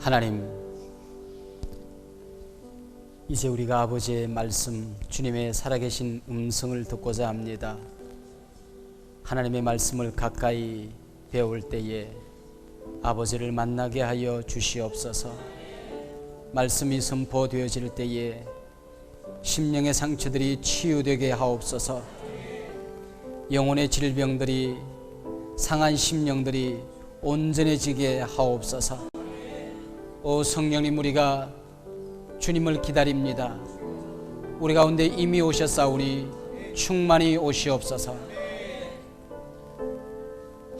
하나님, 이제 우리가 아버지의 말씀, 주님의 살아계신 음성을 듣고자 합니다. 하나님의 말씀을 가까이 배울 때에 아버지를 만나게 하여 주시옵소서. 말씀이 선포되어질 때에 심령의 상처들이 치유되게 하옵소서. 영혼의 질병들이, 상한 심령들이 온전해지게 하옵소서. 오 성령님, 우리가 주님을 기다립니다. 우리 가운데 이미 오셨사오니 충만히 오시옵소서.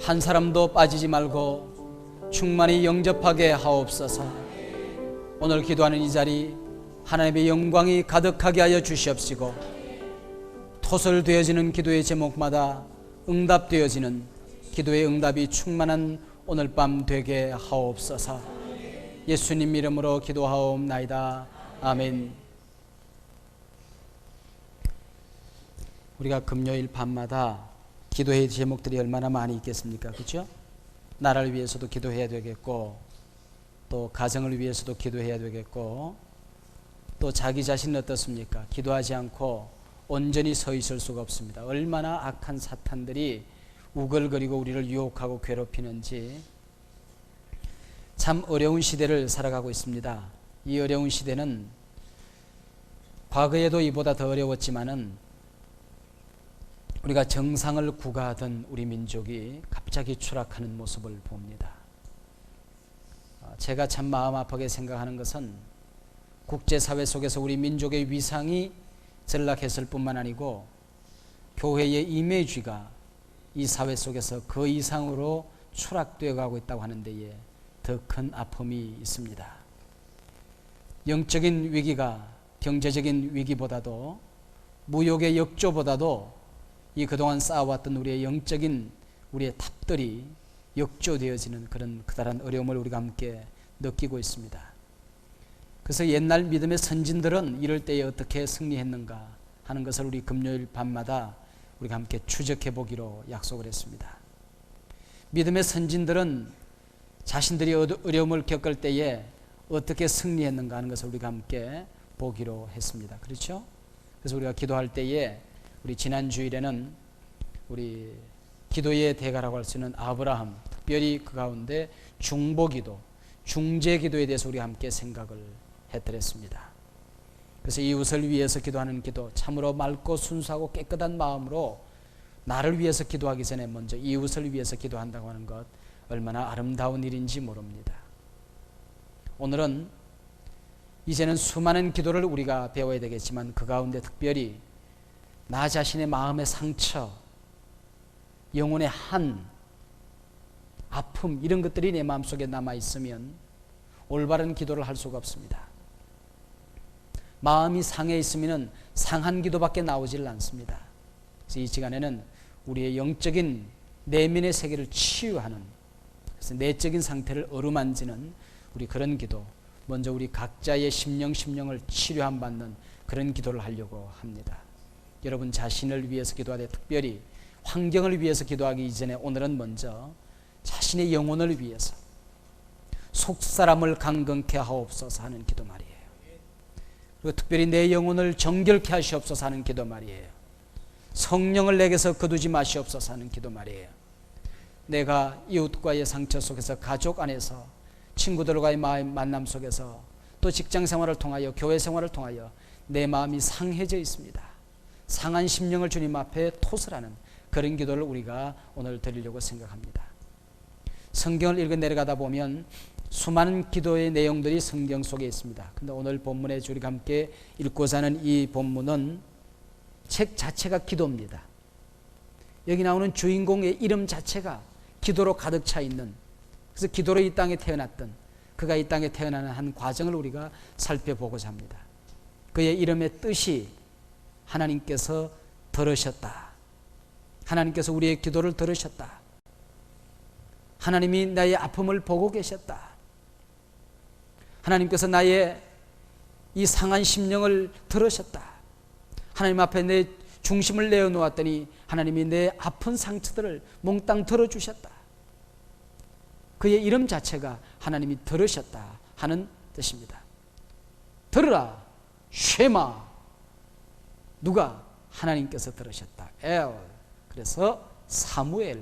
한 사람도 빠지지 말고 충만히 영접하게 하옵소서. 오늘 기도하는 이 자리 하나님의 영광이 가득하게 하여 주시옵시고, 토설되어지는 기도의 제목마다 응답되어지는 기도의 응답이 충만한 오늘 밤 되게 하옵소서. 예수님 이름으로 기도하옵나이다. 아멘. 우리가 금요일 밤마다 기도의 제목들이 얼마나 많이 있겠습니까? 그렇죠? 나라를 위해서도 기도해야 되겠고, 또 가정을 위해서도 기도해야 되겠고, 또 자기 자신은 어떻습니까? 기도하지 않고 온전히 서 있을 수가 없습니다. 얼마나 악한 사탄들이 우글거리고 우리를 유혹하고 괴롭히는지. 참 어려운 시대를 살아가고 있습니다. 이 어려운 시대는 과거에도 이보다 더 어려웠지만은 우리가 정상을 구가하던 우리 민족이 갑자기 추락하는 모습을 봅니다. 제가 참 마음 아프게 생각하는 것은 국제사회 속에서 우리 민족의 위상이 전락했을 뿐만 아니고 교회의 이미지가 이 사회 속에서 그 이상으로 추락되어 가고 있다고 하는 데에 더 큰 아픔이 있습니다. 영적인 위기가 경제적인 위기보다도, 무역의 역조보다도 이 그동안 쌓아왔던 우리의 영적인 우리의 탑들이 역조되어지는 그런 커다란 어려움을 우리가 함께 느끼고 있습니다. 그래서 옛날 믿음의 선진들은 이럴 때에 어떻게 승리했는가 하는 것을 우리 금요일 밤마다 우리가 함께 추적해 보기로 약속을 했습니다. 믿음의 선진들은 자신들이 어려움을 겪을 때에 어떻게 승리했는가 하는 것을 우리가 함께 보기로 했습니다. 그렇죠? 그래서 우리가 기도할 때에 우리 지난 주일에는 우리 기도의 대가라고 할 수 있는 아브라함, 특별히 그 가운데 중보기도, 중재기도에 대해서 우리 함께 생각을 해드렸습니다. 그래서 이웃을 위해서 기도하는 기도, 참으로 맑고 순수하고 깨끗한 마음으로 나를 위해서 기도하기 전에 먼저 이웃을 위해서 기도한다고 하는 것, 얼마나 아름다운 일인지 모릅니다. 오늘은 이제는 수많은 기도를 우리가 배워야 되겠지만 그 가운데 특별히 나 자신의 마음의 상처, 영혼의 한, 아픔, 이런 것들이 내 마음속에 남아있으면 올바른 기도를 할 수가 없습니다. 마음이 상해 있으면 상한 기도밖에 나오질 않습니다. 그래서 이 시간에는 우리의 영적인 내면의 세계를 치유하는, 그래서 내적인 상태를 어루만지는 우리 그런 기도, 먼저 우리 각자의 심령을 치료함 받는 그런 기도를 하려고 합니다. 여러분 자신을 위해서 기도하되 특별히 환경을 위해서 기도하기 이전에 오늘은 먼저 자신의 영혼을 위해서 속사람을 강건케 하옵소서 하는 기도 말이에요. 그리고 특별히 내 영혼을 정결케 하시옵소서 하는 기도 말이에요. 성령을 내게서 거두지 마시옵소서 하는 기도 말이에요. 내가 이웃과의 상처 속에서, 가족 안에서, 친구들과의 만남 속에서, 또 직장 생활을 통하여, 교회 생활을 통하여 내 마음이 상해져 있습니다. 상한 심령을 주님 앞에 토설하는 그런 기도를 우리가 오늘 드리려고 생각합니다. 성경을 읽어 내려가다 보면 수많은 기도의 내용들이 성경 속에 있습니다. 근데 오늘 본문에 우리가 함께 읽고자 하는 이 본문은 책 자체가 기도입니다. 여기 나오는 주인공의 이름 자체가 기도로 가득 차 있는, 그래서 기도로 이 땅에 태어났던, 그가 이 땅에 태어나는 한 과정을 우리가 살펴보고자 합니다. 그의 이름의 뜻이 하나님께서 들으셨다. 하나님께서 우리의 기도를 들으셨다. 하나님이 나의 아픔을 보고 계셨다. 하나님께서 나의 이 상한 심령을 들으셨다. 하나님 앞에 내 중심을 내어놓았더니 하나님이 내 아픈 상처들을 몽땅 들어주셨다. 그의 이름 자체가 하나님이 들으셨다 하는 뜻입니다. 들으라 쉐마. 누가? 하나님께서 들으셨다. 엘. 그래서 사무엘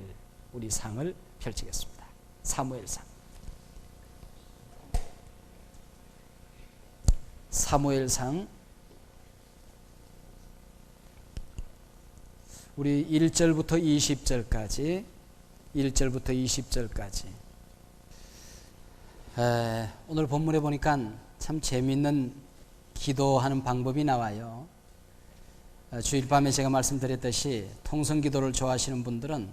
우리 상을 펼치겠습니다. 사무엘상. 사무엘상 우리 1절부터 20절까지 1절부터 20절까지 오늘 본문에 보니까 참 재미있는 기도하는 방법이 나와요. 주일 밤에 제가 말씀드렸듯이 통성기도를 좋아하시는 분들은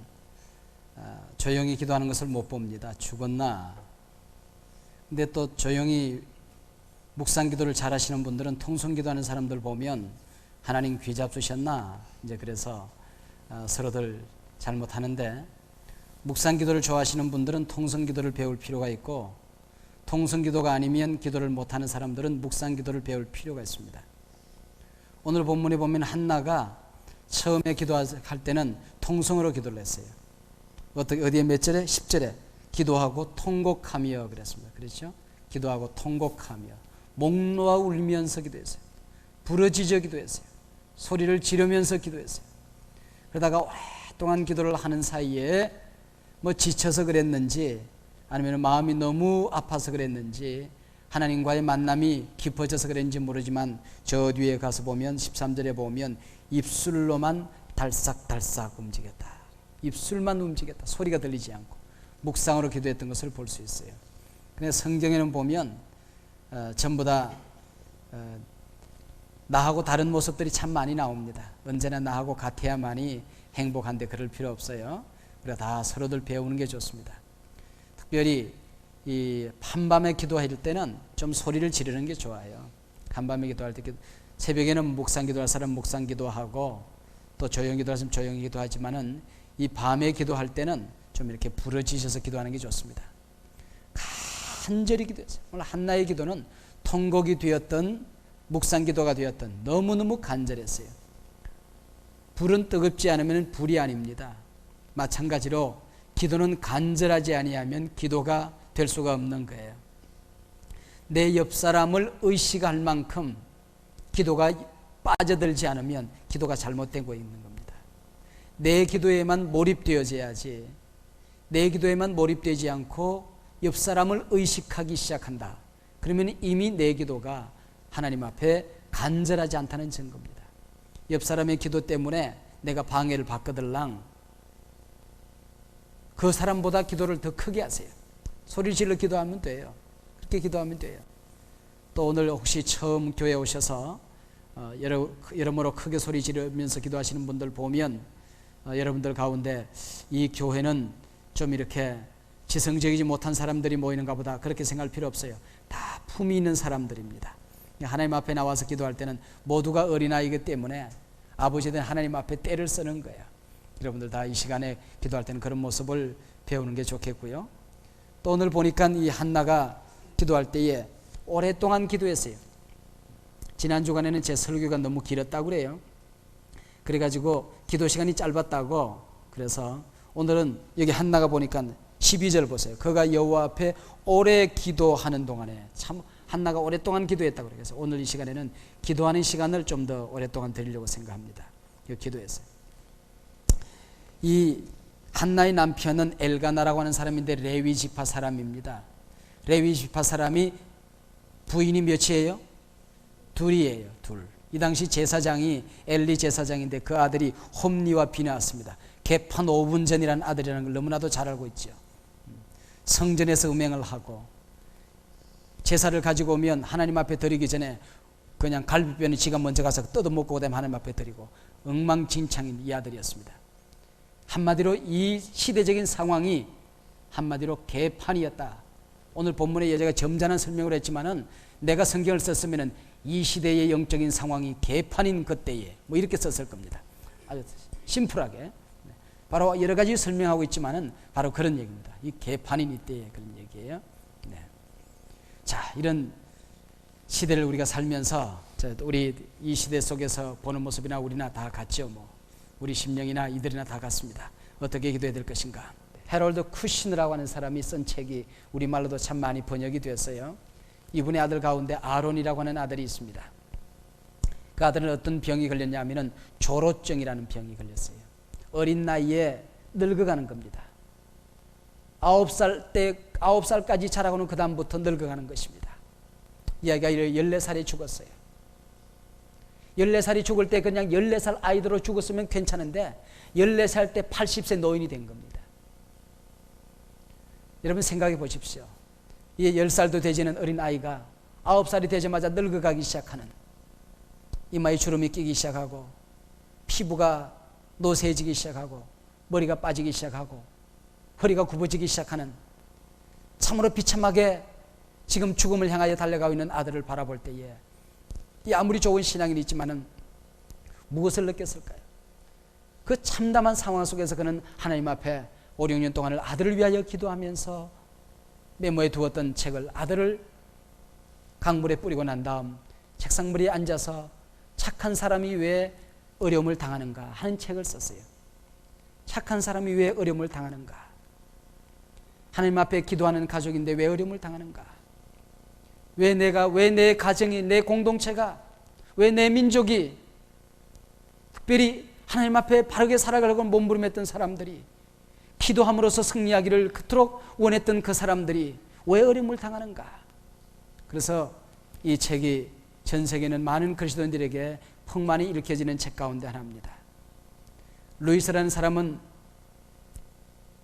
조용히 기도하는 것을 못 봅니다. 죽었나? 근데 또 조용히 묵상기도를 잘하시는 분들은 통성기도하는 사람들 보면 하나님 귀 잡수셨나? 이제 그래서 서로들 잘못하는데, 묵상기도를 좋아하시는 분들은 통성기도를 배울 필요가 있고, 통성기도가 아니면 기도를 못하는 사람들은 묵상기도를 배울 필요가 있습니다. 오늘 본문에 보면 한나가 처음에 기도할 때는 통성으로 기도를 했어요. 어디에 몇 절에? 10절에 기도하고 통곡하며 그랬습니다. 그렇죠? 기도하고 통곡하며 목 놓아 울면서 기도했어요. 부르짖어 기도했어요. 소리를 지르면서 기도했어요. 그러다가 오랫동안 기도를 하는 사이에 뭐 지쳐서 그랬는지 아니면 마음이 너무 아파서 그랬는지 하나님과의 만남이 깊어져서 그랬는지 모르지만 저 뒤에 가서 보면 13절에 보면 입술로만 달싹달싹 움직였다. 입술만 움직였다. 소리가 들리지 않고 묵상으로 기도했던 것을 볼 수 있어요. 근데 성경에는 보면 전부 다 나하고 다른 모습들이 참 많이 나옵니다. 언제나 나하고 같아야만이 행복한데 그럴 필요 없어요. 우리가 다 서로들 배우는 게 좋습니다. 특별히 이 한밤에 기도할 때는 좀 소리를 지르는 게 좋아요. 한밤에 기도할 때 새벽에는 묵상 기도할 사람 묵상 기도하고 또 조용히 기도할 사람 조용히 기도하지만은 이 밤에 기도할 때는 좀 이렇게 부르짖어서 기도하는 게 좋습니다. 간절히 기도했어요. 오늘 한나의 기도는 통곡이 되었던 묵상 기도가 되었던 너무너무 간절했어요. 불은 뜨겁지 않으면 불이 아닙니다. 마찬가지로 기도는 간절하지 아니하면 기도가 될 수가 없는 거예요. 내 옆 사람을 의식할 만큼 기도가 빠져들지 않으면 기도가 잘못되고 있는 겁니다. 내 기도에만 몰입되어져야지, 내 기도에만 몰입되지 않고 옆 사람을 의식하기 시작한다. 그러면 이미 내 기도가 하나님 앞에 간절하지 않다는 증거입니다. 옆 사람의 기도 때문에 내가 방해를 받거들랑 그 사람보다 기도를 더 크게 하세요. 소리 질러 기도하면 돼요. 그렇게 기도하면 돼요. 또 오늘 혹시 처음 교회에 오셔서 여러모로 크게 소리 지르면서 기도하시는 분들 보면 여러분들 가운데 이 교회는 좀 이렇게 지성적이지 못한 사람들이 모이는가 보다 그렇게 생각할 필요 없어요. 다 품이 있는 사람들입니다. 하나님 앞에 나와서 기도할 때는 모두가 어린아이이기 때문에 아버지 된 하나님 앞에 때를 쓰는 거예요. 여러분들 다 이 시간에 기도할 때는 그런 모습을 배우는 게 좋겠고요. 또 오늘 보니까 이 한나가 기도할 때에 오랫동안 기도했어요. 지난 주간에는 제 설교가 너무 길었다고 그래요. 그래가지고 기도 시간이 짧았다고, 그래서 오늘은 여기 한나가 보니까 12절 보세요. 그가 여호와 앞에 오래 기도하는 동안에, 참 한나가 오랫동안 기도했다고 그래서 오늘 이 시간에는 기도하는 시간을 좀 더 오랫동안 드리려고 생각합니다. 기도했어요. 이 한나의 남편은 엘가나라고 하는 사람인데 레위 지파 사람입니다. 레위 지파 사람이 부인이 몇이에요? 둘이에요. 둘. 이 당시 제사장이 엘리 제사장인데 그 아들이 홈리와 비나왔습니다. 개판 5분 전이라는 아들이라는 걸 너무나도 잘 알고 있죠. 성전에서 음행을 하고 제사를 가지고 오면 하나님 앞에 드리기 전에 그냥 갈비뼈는 지가 먼저 가서 뜯어먹고 그다음에 하나님 앞에 드리고 엉망진창인 이 아들이었습니다. 한마디로 이 시대적인 상황이 한마디로 개판이었다. 오늘 본문에 제가 점잖은 설명을 했지만은 내가 성경을 썼으면은 이 시대의 영적인 상황이 개판인 그때에 뭐 이렇게 썼을 겁니다. 아주 심플하게. 바로 여러 가지 설명하고 있지만은 바로 그런 얘기입니다. 이 개판인 이때의 그런 얘기예요. 네. 자, 이런 시대를 우리가 살면서 우리 이 시대 속에서 보는 모습이나 우리나 다 같죠. 뭐 우리 심령이나 이들이나 다 같습니다. 어떻게 기도해야 될 것인가. 해롤드 쿠시너라고 하는 사람이 쓴 책이 우리말로도 참 많이 번역이 되었어요. 이분의 아들 가운데 아론이라고 하는 아들이 있습니다. 그 아들은 어떤 병이 걸렸냐면은 조로증이라는 병이 걸렸어요. 어린 나이에 늙어가는 겁니다. 9살까지 자라고는 그 다음부터 늙어가는 것입니다. 이 아이가 14살에 죽었어요. 14살이 죽을 때 그냥 14살 아이들로 죽었으면 괜찮은데 14살 때 80세 노인이 된 겁니다. 여러분 생각해 보십시오. 이 10살도 되지는 어린 아이가 9살이 되자마자 늙어가기 시작하는, 이마에 주름이 끼기 시작하고 피부가 노쇠해지기 시작하고 머리가 빠지기 시작하고 허리가 굽어지기 시작하는, 참으로 비참하게 지금 죽음을 향하여 달려가고 있는 아들을 바라볼 때에 이 아무리 좋은 신앙인이 있지만은 무엇을 느꼈을까요? 그 참담한 상황 속에서 그는 하나님 앞에 5, 6년 동안을 아들을 위하여 기도하면서 메모에 두었던 책을 아들을 강물에 뿌리고 난 다음 책상머리에 앉아서 착한 사람이 왜 어려움을 당하는가 하는 책을 썼어요. 착한 사람이 왜 어려움을 당하는가? 하나님 앞에 기도하는 가족인데 왜 어려움을 당하는가? 왜 내 가정이, 내 공동체가, 왜 내 민족이, 특별히 하나님 앞에 바르게 살아가려고 몸부림했던 사람들이, 기도함으로써 승리하기를 그토록 원했던 그 사람들이 왜 어려움을 당하는가? 그래서 이 책이 전 세계에 있는 많은 그리스도인들에게 풍만이 일으켜지는 책 가운데 하나입니다. 루이스라는 사람은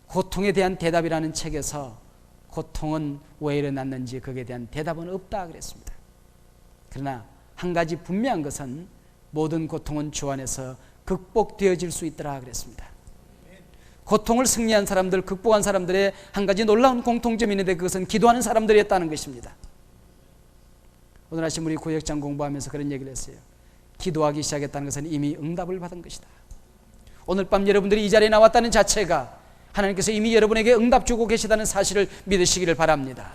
고통에 대한 대답이라는 책에서 고통은 왜 일어났는지 거기에 대한 대답은 없다 그랬습니다. 그러나 한 가지 분명한 것은 모든 고통은 주 안에서 극복되어질 수 있더라 그랬습니다. 고통을 승리한 사람들, 극복한 사람들의 한 가지 놀라운 공통점이 있는데 그것은 기도하는 사람들이었다는 것입니다. 오늘 아침 우리 구역장 공부하면서 그런 얘기를 했어요. 기도하기 시작했다는 것은 이미 응답을 받은 것이다. 오늘 밤 여러분들이 이 자리에 나왔다는 자체가 하나님께서 이미 여러분에게 응답 주고 계시다는 사실을 믿으시기를 바랍니다.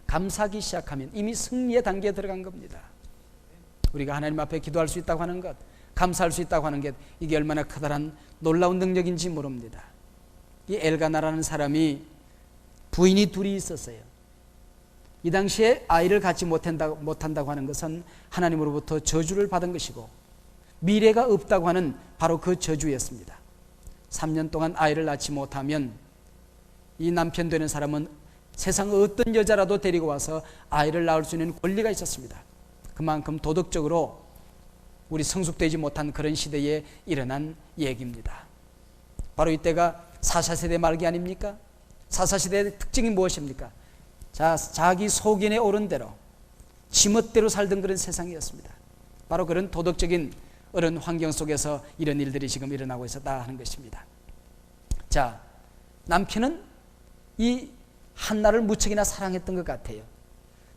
감사하기 시작하면 이미 승리의 단계에 들어간 겁니다. 우리가 하나님 앞에 기도할 수 있다고 하는 것, 감사할 수 있다고 하는 게 이게 얼마나 커다란 놀라운 능력인지 모릅니다. 이 엘가나라는 사람이 부인이 둘이 있었어요. 이 당시에 아이를 갖지 못한다고 하는 것은 하나님으로부터 저주를 받은 것이고 미래가 없다고 하는 바로 그 저주였습니다. 3년 동안 아이를 낳지 못하면 이 남편 되는 사람은 세상 어떤 여자라도 데리고 와서 아이를 낳을 수 있는 권리가 있었습니다. 그만큼 도덕적으로 우리 성숙되지 못한 그런 시대에 일어난 얘기입니다. 바로 이때가 4차 세대 말기 아닙니까? 4차 세대의 특징이 무엇입니까? 자기 소견에 오른 대로 지멋대로 살던 그런 세상이었습니다. 바로 그런 도덕적인 어려운 환경 속에서 이런 일들이 지금 일어나고 있었다 하는 것입니다. 자, 남편은 이 한나를 무척이나 사랑했던 것 같아요.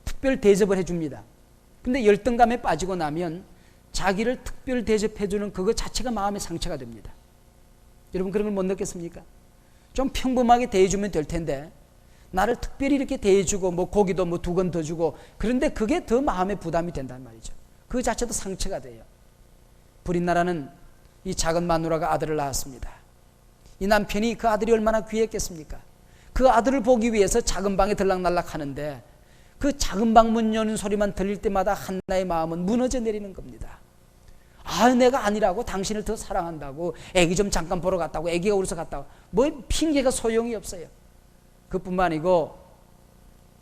특별 대접을 해줍니다. 근데 열등감에 빠지고 나면 자기를 특별 대접해주는 그것 자체가 마음의 상처가 됩니다. 여러분 그런 걸 못 느꼈습니까? 좀 평범하게 대해주면 될 텐데 나를 특별히 이렇게 대해주고 뭐 고기도 뭐 2건 더 주고 그런데 그게 더 마음의 부담이 된단 말이죠. 그 자체도 상처가 돼요. 브릿나라는 이 작은 마누라가 아들을 낳았습니다. 이 남편이 그 아들이 얼마나 귀했겠습니까? 그 아들을 보기 위해서 작은 방에 들락날락 하는데 그 작은 방 문 여는 소리만 들릴 때마다 한나의 마음은 무너져 내리는 겁니다. 아, 내가 아니라고, 당신을 더 사랑한다고, 애기 좀 잠깐 보러 갔다고, 애기가 울어서 갔다고, 뭐 핑계가 소용이 없어요. 그뿐만 아니고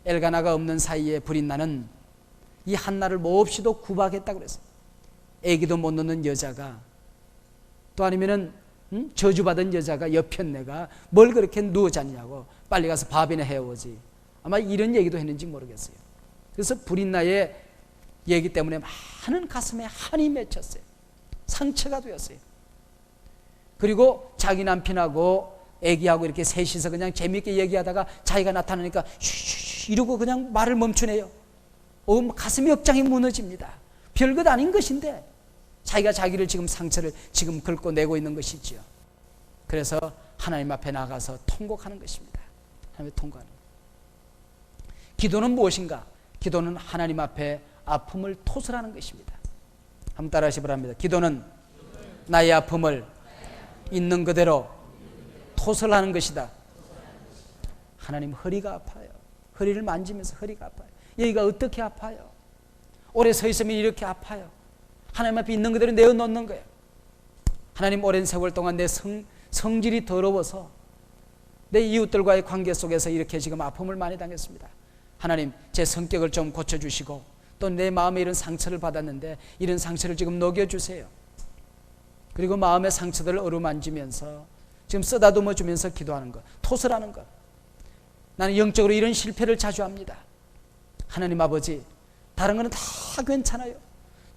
엘가나가 없는 사이에 브릿나는 이 한나를 몹시도 구박했다고 그랬어요. 애기도 못 놓는 여자가, 또 아니면은 저주받은 여자가 여편네가 뭘 그렇게 누워 잤냐고, 빨리 가서 밥이나 해오지. 아마 이런 얘기도 했는지 모르겠어요. 그래서 브릿나의 얘기 때문에 많은 가슴에 한이 맺혔어요. 상처가 되었어요. 그리고 자기 남편하고 애기하고 이렇게 셋이서 그냥 재미있게 얘기하다가 자기가 나타나니까 쉬쉬 이러고 그냥 말을 멈추네요. 가슴이 엎장이 무너집니다. 별것 아닌 것인데 자기가 자기를 지금 상처를 지금 긁고 내고 있는 것이죠. 그래서 하나님 앞에 나가서 통곡하는 것입니다. 하나님 앞에 통곡하는 것. 기도는 무엇인가? 기도는 하나님 앞에 아픔을 토설하는 것입니다. 한번 따라하시기 바랍니다. 기도는 나의 아픔을 있는 그대로 토설하는 것이다. 하나님 허리가 아파요. 허리를 만지면서 허리가 아파요. 여기가 어떻게 아파요? 오래 서 있으면 이렇게 아파요. 하나님 앞에 있는 그대로 내어놓는 거예요. 하나님, 오랜 세월 동안 내 성질이 더러워서 내 이웃들과의 관계 속에서 이렇게 지금 아픔을 많이 당했습니다. 하나님, 제 성격을 좀 고쳐주시고 또 내 마음에 이런 상처를 받았는데 이런 상처를 지금 녹여주세요. 그리고 마음의 상처들을 어루만지면서 지금 쓰다듬어 주면서 기도하는 것, 토설하는 것. 나는 영적으로 이런 실패를 자주 합니다. 하나님 아버지, 다른 거는 다 괜찮아요.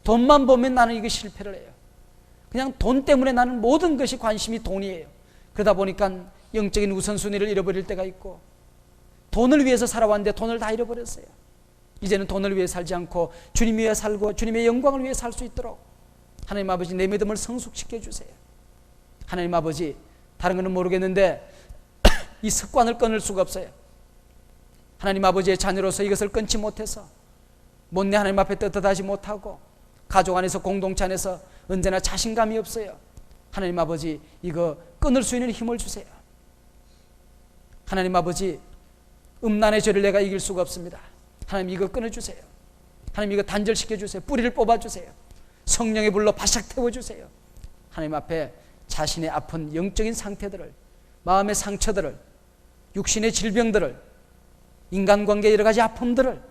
돈만 보면 나는 이거 실패를 해요. 그냥 돈 때문에 나는 모든 것이 관심이 돈이에요. 그러다 보니까 영적인 우선순위를 잃어버릴 때가 있고, 돈을 위해서 살아왔는데 돈을 다 잃어버렸어요. 이제는 돈을 위해 살지 않고 주님 위해 살고 주님의 영광을 위해 살 수 있도록 하나님 아버지, 내 믿음을 성숙시켜 주세요. 하나님 아버지, 다른 거는 모르겠는데 이 습관을 끊을 수가 없어요. 하나님 아버지의 자녀로서 이것을 끊지 못해서 못내 하나님 앞에 떳떳하지 못하고 가족 안에서, 공동체 안에서 언제나 자신감이 없어요. 하나님 아버지, 이거 끊을 수 있는 힘을 주세요. 하나님 아버지, 음란의 죄를 내가 이길 수가 없습니다. 하나님, 이거 끊어주세요. 하나님, 이거 단절시켜주세요. 뿌리를 뽑아주세요. 성령의 불로 바싹 태워주세요. 하나님 앞에 자신의 아픈 영적인 상태들을, 마음의 상처들을, 육신의 질병들을, 인간관계의 여러 가지 아픔들을,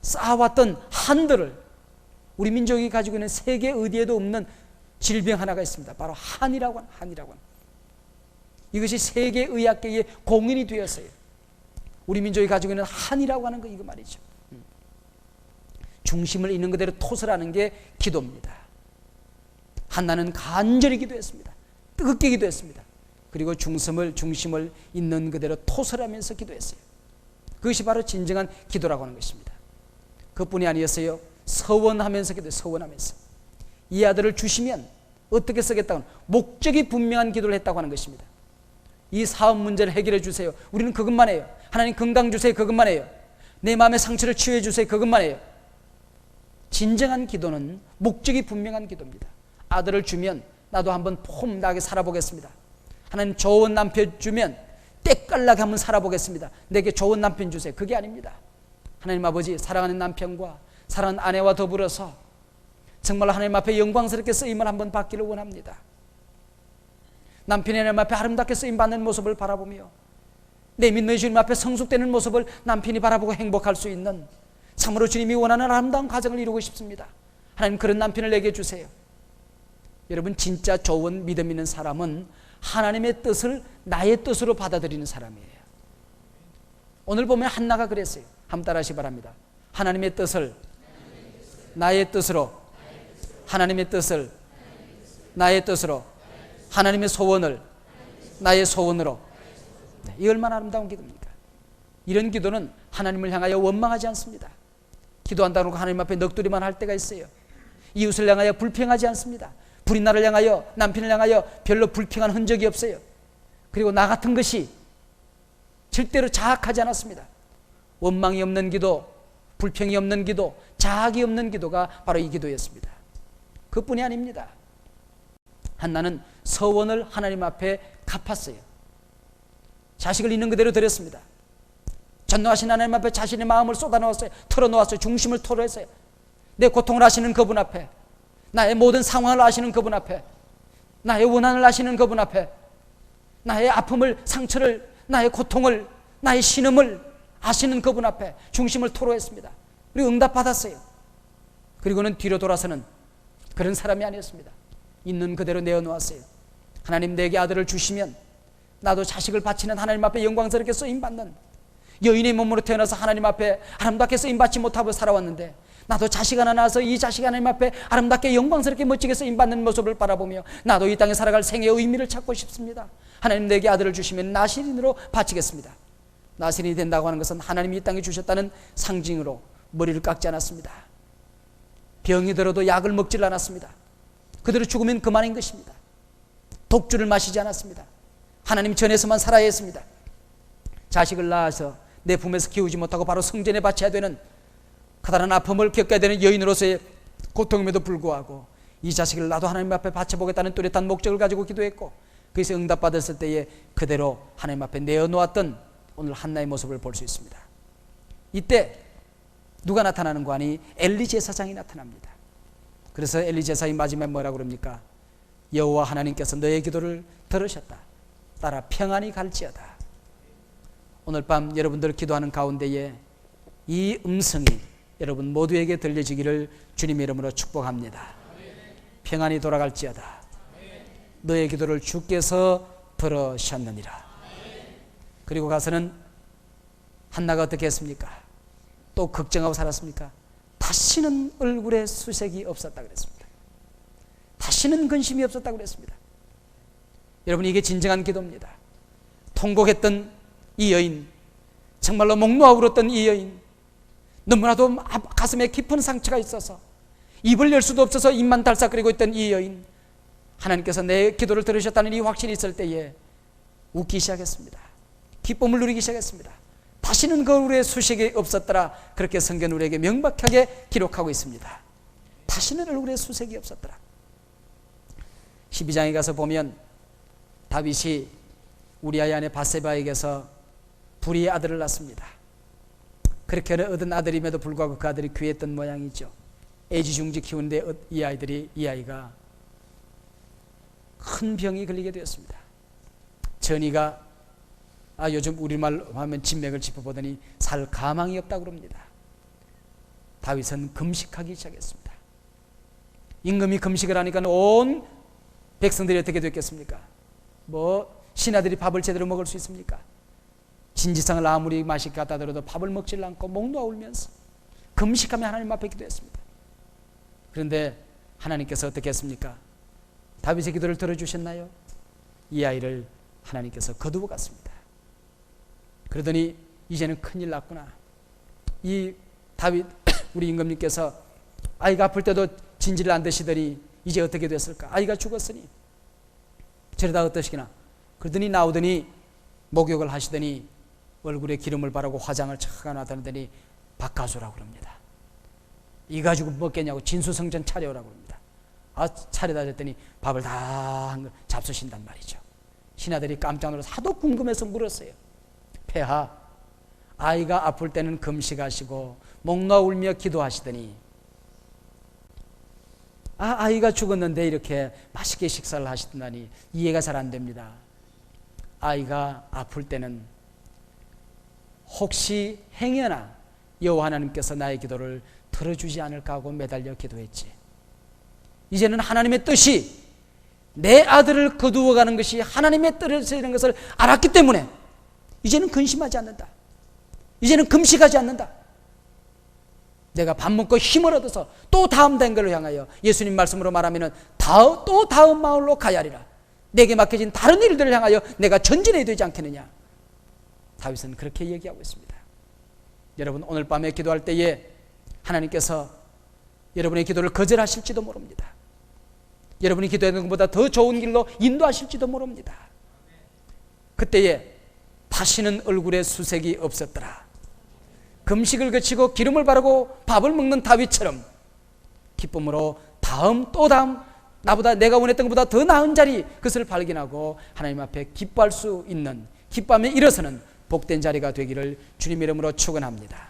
쌓아왔던 한들을, 우리 민족이 가지고 있는 세계 어디에도 없는 질병 하나가 있습니다. 바로 한이라고 하는, 한이라고 하는. 이것이 세계의학계의 공인이 되었어요. 우리 민족이 가지고 있는 한이라고 하는 거, 이거 말이죠. 중심을 있는 그대로 토설하는 게 기도입니다. 한나는 간절히 기도했습니다. 뜨겁게 기도했습니다. 그리고 중심을 있는 그대로 토설하면서 기도했어요. 그것이 바로 진정한 기도라고 하는 것입니다. 그뿐이 아니었어요. 서원하면서 기도해요. 서원하면서. 이 아들을 주시면 어떻게 쓰겠다고 하는 목적이 분명한 기도를 했다고 하는 것입니다. 이 사업 문제를 해결해 주세요. 우리는 그것만 해요. 하나님 건강 주세요. 그것만 해요. 내 마음의 상처를 치유해 주세요. 그것만 해요. 진정한 기도는 목적이 분명한 기도입니다. 아들을 주면 나도 한번 폼나게 살아보겠습니다. 하나님, 좋은 남편 주면 때깔나게 한번 살아보겠습니다. 내게 좋은 남편 주세요. 그게 아닙니다. 하나님 아버지, 사랑하는 남편과 사랑하는 아내와 더불어서 정말 하나님 앞에 영광스럽게 쓰임을 한번 받기를 원합니다. 남편이 하나님 앞에 아름답게 쓰임받는 모습을 바라보며 내 믿는 주님 앞에 성숙되는 모습을 남편이 바라보고 행복할 수 있는 참으로 주님이 원하는 아름다운 가정을 이루고 싶습니다. 하나님, 그런 남편을 내게 주세요. 여러분, 진짜 좋은 믿음 있는 사람은 하나님의 뜻을 나의 뜻으로 받아들이는 사람이에요. 오늘 보면 한나가 그랬어요. 한번 따라하시기 바랍니다. 하나님의 뜻을 나의 뜻으로, 하나님의 뜻을 나의 뜻으로, 하나님의 소원을 나의 소원으로. 이 얼마나 아름다운 기도입니까? 이런 기도는 하나님을 향하여 원망하지 않습니다. 기도한다고 하나님 앞에 넋두리만 할 때가 있어요. 이웃을 향하여 불평하지 않습니다. 불이 나를 향하여, 남편을 향하여 별로 불평한 흔적이 없어요. 그리고 나 같은 것이 절대로 자학하지 않았습니다. 원망이 없는 기도, 불평이 없는 기도, 자학이 없는 기도가 바로 이 기도였습니다. 그뿐이 아닙니다. 한나는 서원을 하나님 앞에 갚았어요. 자식을 있는 그대로 드렸습니다. 전능하신 하나님 앞에 자신의 마음을 쏟아놓았어요. 털어놓았어요. 중심을 토로했어요. 내 고통을 아시는 그분 앞에, 나의 모든 상황을 아시는 그분 앞에, 나의 원한을 아시는 그분 앞에, 나의 아픔을, 상처를, 나의 고통을, 나의 신음을 아시는 그분 앞에 중심을 토로했습니다. 그리고 응답받았어요. 그리고는 뒤로 돌아서는 그런 사람이 아니었습니다. 있는 그대로 내어놓았어요. 하나님, 내게 아들을 주시면 나도 자식을 바치는, 하나님 앞에 영광스럽게 쓰임받는, 여인의 몸으로 태어나서 하나님 앞에 아름답게 쓰임받지 못하고 살아왔는데 나도 자식 하나 낳아서 이 자식이 하나님 앞에 아름답게 영광스럽게 멋지게 쓰임받는 모습을 바라보며 나도 이 땅에 살아갈 생애의 의미를 찾고 싶습니다. 하나님, 내게 아들을 주시면 나실인으로 바치겠습니다. 나실인이 된다고 하는 것은 하나님이 이 땅에 주셨다는 상징으로 머리를 깎지 않았습니다. 병이 들어도 약을 먹질 않았습니다. 그대로 죽으면 그만인 것입니다. 독주를 마시지 않았습니다. 하나님 전에서만 살아야 했습니다. 자식을 낳아서 내 품에서 키우지 못하고 바로 성전에 바쳐야 되는, 커다란 아픔을 겪어야 되는 여인으로서의 고통임에도 불구하고 이 자식을 나도 하나님 앞에 바쳐보겠다는 뚜렷한 목적을 가지고 기도했고, 그래서 응답받았을 때에 그대로 하나님 앞에 내어놓았던 오늘 한나의 모습을 볼 수 있습니다. 이때 누가 나타나는 거 아니? 엘리 제사장이 나타납니다. 그래서 엘리 제사장이 마지막에 뭐라고 그럽니까? 여호와 하나님께서 너의 기도를 들으셨다. 따라 평안히 갈지어다. 오늘 밤 여러분들 기도하는 가운데에 이 음성이 여러분 모두에게 들려지기를 주님의 이름으로 축복합니다. 평안히 돌아갈지어다. 너의 기도를 주께서 들으셨느니라. 그리고 가서는 한나가 어떻게 했습니까? 또 걱정하고 살았습니까? 다시는 얼굴에 수색이 없었다 그랬습니다. 다시는 근심이 없었다 그랬습니다. 여러분, 이게 진정한 기도입니다. 통곡했던 이 여인, 정말로 목 놓아 울었던 이 여인, 너무나도 가슴에 깊은 상처가 있어서 입을 열 수도 없어서 입만 달싹거리고 있던 이 여인, 하나님께서 내 기도를 들으셨다는 이 확신이 있을 때에 웃기 시작했습니다. 기쁨을 누리기 시작했습니다. 다시는 그 얼굴에 수색이 없었더라. 그렇게 성경 우리에게 명백하게 기록하고 있습니다. 다시는 얼굴에 수색이 없었더라. 12장에 가서 보면 다윗이 우리아의 아내 밧세바에게서 불의의 아들을 낳습니다. 그렇게 얻은 아들임에도 불구하고 그 아들이 귀했던 모양이죠. 애지중지 키우는데 이 아이가 큰 병이 걸리게 되었습니다. 전이가 요즘 우리말로 하면 진맥을 짚어보더니 살 가망이 없다고 그럽니다. 다윗은 금식하기 시작했습니다. 임금이 금식을 하니까 온 백성들이 어떻게 됐겠습니까? 신하들이 밥을 제대로 먹을 수 있습니까? 진지상을 아무리 맛있게 갖다 들어도 밥을 먹질 않고 목 놓아 울면서 금식하며 하나님 앞에 기도했습니다. 그런데 하나님께서 어떻게 했습니까? 다윗의 기도를 들어주셨나요? 이 아이를 하나님께서 거두어 갔습니다. 그러더니 이제는 큰일 났구나. 이 다윗 우리 임금님께서 아이가 아플 때도 진지를 안 드시더니 이제 어떻게 됐을까? 아이가 죽었으니 저러다 어떠시기나. 그러더니 나오더니 목욕을 하시더니 얼굴에 기름을 바르고 화장을 착 나타내더니 박가수라고 그럽니다. 이 가지고 먹겠냐고 진수성전 차려오라고 합니다. 차려다 줬더니 밥을 다 잡수신단 말이죠. 신하들이 깜짝 놀라서 하도 궁금해서 물었어요. 폐하, 아이가 아플 때는 금식하시고 목 놓아 울며 기도하시더니 아이가 죽었는데 이렇게 맛있게 식사를 하시더니 이해가 잘 안 됩니다. 아이가 아플 때는 혹시 행여나 여호와 하나님께서 나의 기도를 들어주지 않을까 하고 매달려 기도했지. 이제는 하나님의 뜻이 내 아들을 거두어가는 것이 하나님의 뜻이라는 것을 알았기 때문에 이제는 근심하지 않는다. 이제는 금식하지 않는다. 내가 밥 먹고 힘을 얻어서 또 다음 단계로 향하여 예수님 말씀으로 말하면 또 다음 마을로 가야 하리라. 내게 맡겨진 다른 일들을 향하여 내가 전진해야 되지 않겠느냐. 다윗은 그렇게 얘기하고 있습니다. 여러분, 오늘 밤에 기도할 때에 하나님께서 여러분의 기도를 거절하실지도 모릅니다. 여러분이 기도하는 것보다 더 좋은 길로 인도하실지도 모릅니다. 그때에 다시는 얼굴에 수색이 없었더라. 금식을 거치고 기름을 바르고 밥을 먹는 다윗처럼 기쁨으로 또 다음 나보다 내가 원했던 것보다 더 나은 자리, 그것을 발견하고 하나님 앞에 기뻐할 수 있는, 기뻐하며 일어서는 복된 자리가 되기를 주님 이름으로 축원합니다.